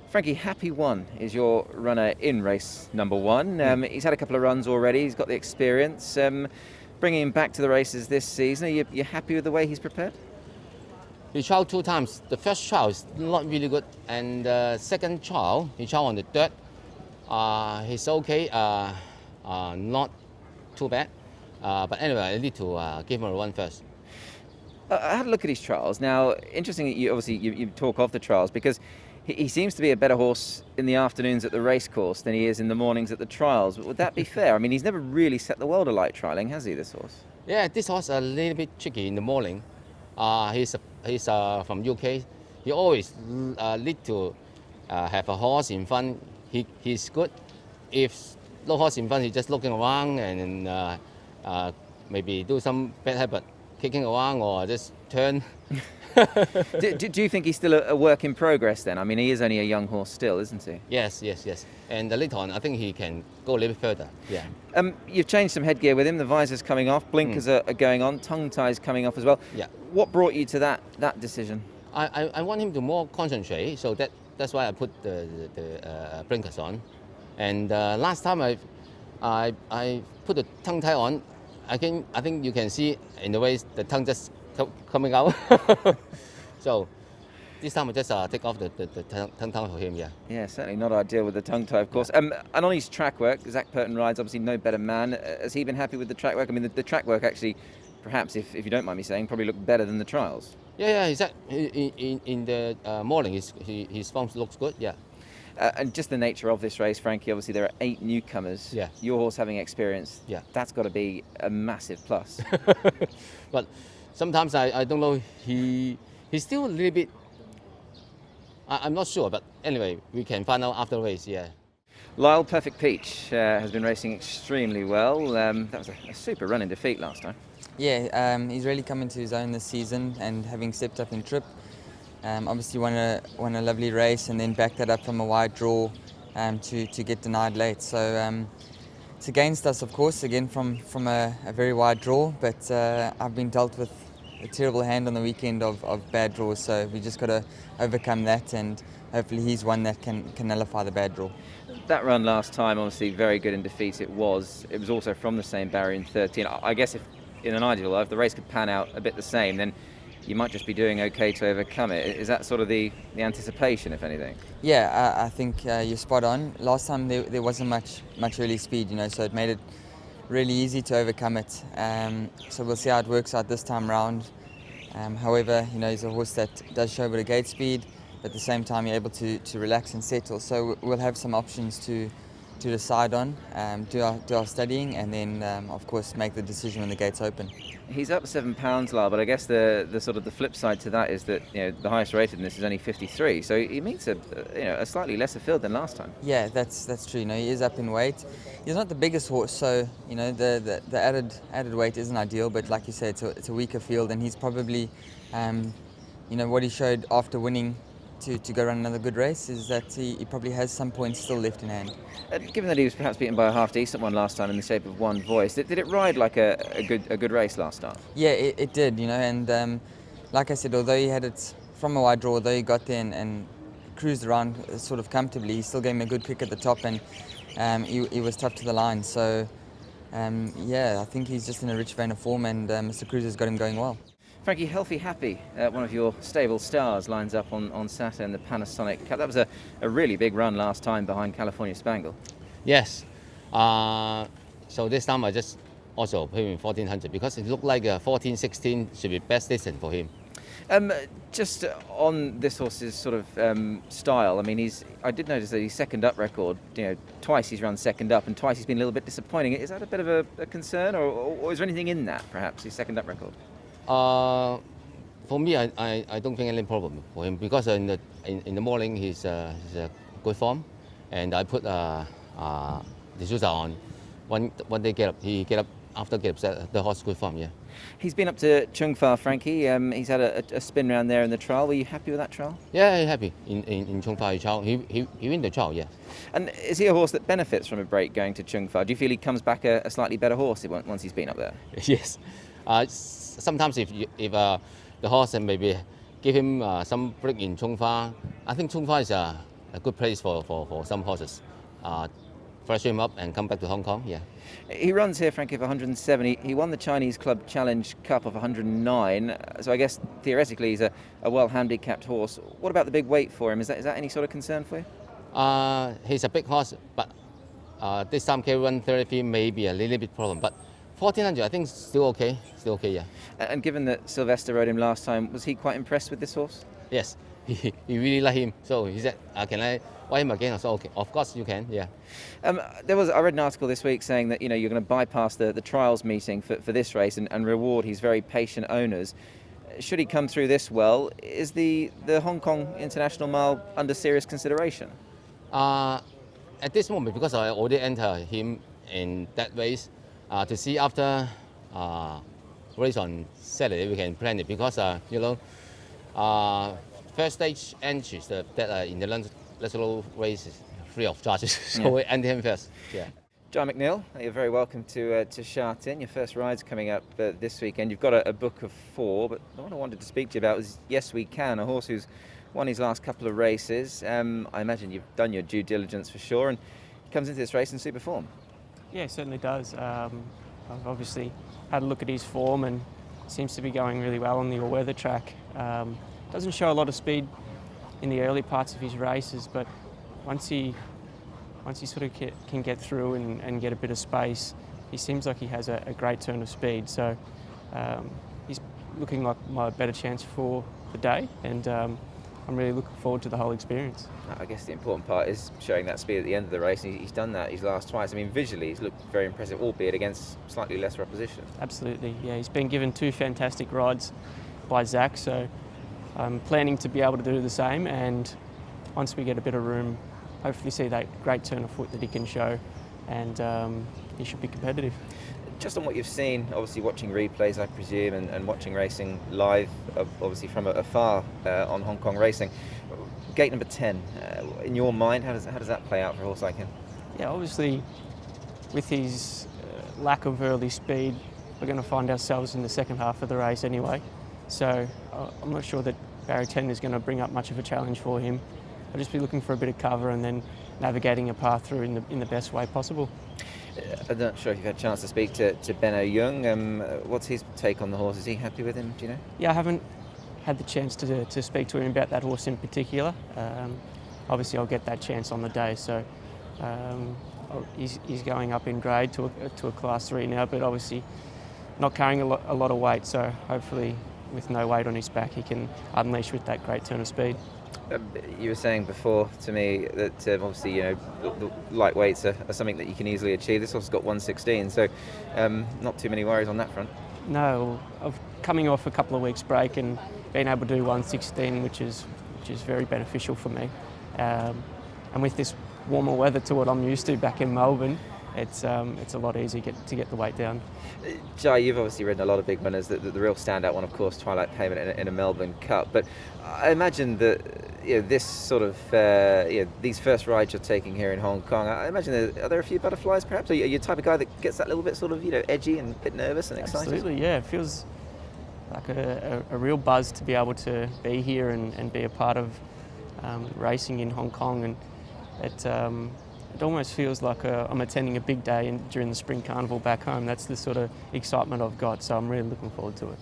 Frankie, Happy One is your runner in race number one. He's had a couple of runs already. He's got the experience. Bringing him back to the races this season, are you happy with the way he's prepared? He trialed 2 times. The first trial is not really good, and the second trial, he trialed on the dirt. He's okay, not too bad. But anyway, I need to give him a run first. I had a look at his trials. Now, interesting that you talk of the trials, because he seems to be a better horse in the afternoons at the racecourse than he is in the mornings at the trials. Would that be fair? I mean, he's never really set the world alight trialling, has he, this horse? Yeah, this horse a little bit tricky in the morning. He's from UK. He always need to have a horse in front. He's good. If no horse in front, he's just looking around and maybe do some bad habit, kicking around or just turn. do you think he's still a work in progress then? I mean, he is only a young horse still, isn't he? Yes. And later on, I think he can go a little bit further. Yeah. You've changed some headgear with him. The visor's coming off, blinkers are going on, tongue tie's coming off as well. Yeah. What brought you to that decision? I want him to more concentrate, so that's why I put the blinkers on. And last time I put the tongue tie on, I think you can see in the way the tongue just coming out. So this time I just take off the tongue tie for him. Yeah, certainly not ideal with the tongue tie, of course. And on his track work, Zach Purton rides obviously no better man. Has he been happy with the track work? I mean, the track work actually, perhaps if you don't mind me saying, probably looked better than the trials. Yeah. In the morning, his form looks good. Yeah. And just the nature of this race, Frankie, obviously there are 8 newcomers. Yeah. Your horse having experience, yeah, that's got to be a massive plus. But sometimes I don't know, he's still a little bit, I'm not sure, but anyway, we can find out after the race, yeah. Lyle, Perfect Peach, has been racing extremely well. That was a super run in defeat last time. Yeah, he's really come into his own this season, and having stepped up in trip, obviously won a lovely race and then backed that up from a wide draw to get denied late. So it's against us, of course, again from a very wide draw, but I've been dealt with a terrible hand on the weekend of bad draws, so we just got to overcome that, and hopefully he's one that can nullify the bad draw. That run last time, obviously very good in defeat. It was also from the same barrier in 13. I guess if in an ideal life the race could pan out a bit the same, then you might just be doing okay to overcome it. Is that sort of the anticipation, if anything? Yeah, I think you're spot on. Last time there wasn't much early speed, so it made it really easy to overcome it. So we'll see how it works out this time round. However, he's a horse that does show a bit of gate speed, but at the same time you're able to relax and settle. So we'll have some options to decide on, do our studying, and then of course make the decision when the gates open. He's up 7 pounds, Lyle, but I guess the sort of the flip side to that is that the highest rated in this is only 53, so he meets a slightly lesser field than last time. Yeah, that's true. He is up in weight. He's not the biggest horse, so the added weight isn't ideal. But like you said, it's a weaker field, and he's probably what he showed after winning to go run another good race is that he probably has some points still left in hand. Given that he was perhaps beaten by a half-decent one last time in the shape of One Voice, did it ride like a good race last start? Yeah, it did, and like I said, although he had it from a wide draw, although he got there and cruised around sort of comfortably, he still gave him a good kick at the top, and he was tough to the line. So, I think he's just in a rich vein of form, and Mr. Cruiser's got him going well. Frankie, Healthy Happy, one of your stable stars, lines up on Saturday in the Panasonic Cup. That was a really big run last time behind California Spangle. Yes. So this time I just also put him in 1400 because it looked like 14-16 should be best distance for him. Just on this horse's sort of style, I mean, I did notice that his second up record, twice he's run second up and twice he's been a little bit disappointing. Is that a bit of a concern, or is there anything in that, perhaps, his second up record? For me, I don't think any problem for him because in the morning he's a good form, and I put the shoes on. When they he get up after get up, the horse good form. Yeah. He's been up to Chung Fa, Frankie. He's had a spin round there in the trial. Were you happy with that trial? Yeah, happy in Chung Fa trial. He win the trial. Yeah. And is he a horse that benefits from a break going to Chung Fa? Do you feel he comes back a slightly better horse once he's been up there? Yes. Sometimes if the horse and maybe give him some break in Chung Fa, I think Chung Fa is a good place for some horses. Fresh him up and come back to Hong Kong. Yeah. He runs here, Frankie, of 170. He won the Chinese Club Challenge Cup of 109. So I guess theoretically he's a well handicapped horse. What about the big weight for him? Is that any sort of concern for you? He's a big horse, but this time K133 may be a little bit problem. But 1400, I think still okay. Still okay, yeah. And given that Sylvester rode him last time, was he quite impressed with this horse? Yes, he really like him. So he said, "Can I ride him again?" I said, "Okay, of course you can." Yeah. I read an article this week saying that you're going to bypass the trials meeting for this race and reward his very patient owners. Should he come through this well, is the Hong Kong International Mile under serious consideration? At this moment, because I already entered him in that race, to see after race on Saturday we can plan it, because first stage entries that are in the national race is free of charges, so we enter him first. Yeah. Jye McNeil, you're very welcome to Sha Tin. Your first ride's coming up this weekend. You've got a book of 4, but what I wanted to speak to you about was Yes We Can, a horse who's won his last couple of races. I imagine you've done your due diligence for sure, and he comes into this race in super form. Yeah, it certainly does. I've obviously had a look at his form and seems to be going really well on the all-weather track. Doesn't show a lot of speed in the early parts of his races, but once he sort of can get through and get a bit of space, he seems like he has a great turn of speed. So he's looking like my better chance for the day, and I'm really looking forward to the whole experience. I guess the important part is showing that speed at the end of the race. He's done that his last twice. I mean, visually he's looked very impressive, albeit against slightly lesser opposition. Absolutely, yeah. He's been given 2 fantastic rides by Zach, so I'm planning to be able to do the same, and once we get a bit of room, hopefully see that great turn of foot that he can show, and he should be competitive. Just on what you've seen, obviously watching replays, I presume, and watching racing live, obviously from afar on Hong Kong racing, gate number 10, in your mind, how does that play out for a horse like him? Yeah, obviously with his lack of early speed, we're going to find ourselves in the second half of the race anyway. So I'm not sure that barrier 10 is going to bring up much of a challenge for him. I'll just be looking for a bit of cover and then navigating a path through in the best way possible. I'm not sure if you've had a chance to speak to Benno Young. What's his take on the horse? Is he happy with him, do you know? Yeah, I haven't had the chance to speak to him about that horse in particular. Obviously I'll get that chance on the day, so he's going up in grade to a class 3 now, but obviously not carrying a lot of weight, so hopefully with no weight on his back he can unleash with that great turn of speed. You were saying before to me that obviously the lightweights are something that you can easily achieve. This horse has got 116, so not too many worries on that front. No, of coming off a couple of weeks break and being able to do 116, which is very beneficial for me. And with this warmer weather to what I'm used to back in Melbourne, it's a lot easier to get the weight down. Jye, you've obviously ridden a lot of big winners. The real standout one, of course, Twilight Payment in a Melbourne Cup. But I imagine that this sort of these first rides you're taking here in Hong Kong, I imagine are there a few butterflies perhaps? Are you the type of guy that gets that little bit sort of edgy and a bit nervous and excited? Absolutely, yeah. It feels like a real buzz to be able to be here and be a part of racing in Hong Kong, and it almost feels like I'm attending a big day during the Spring Carnival back home. That's the sort of excitement I've got, so I'm really looking forward to it.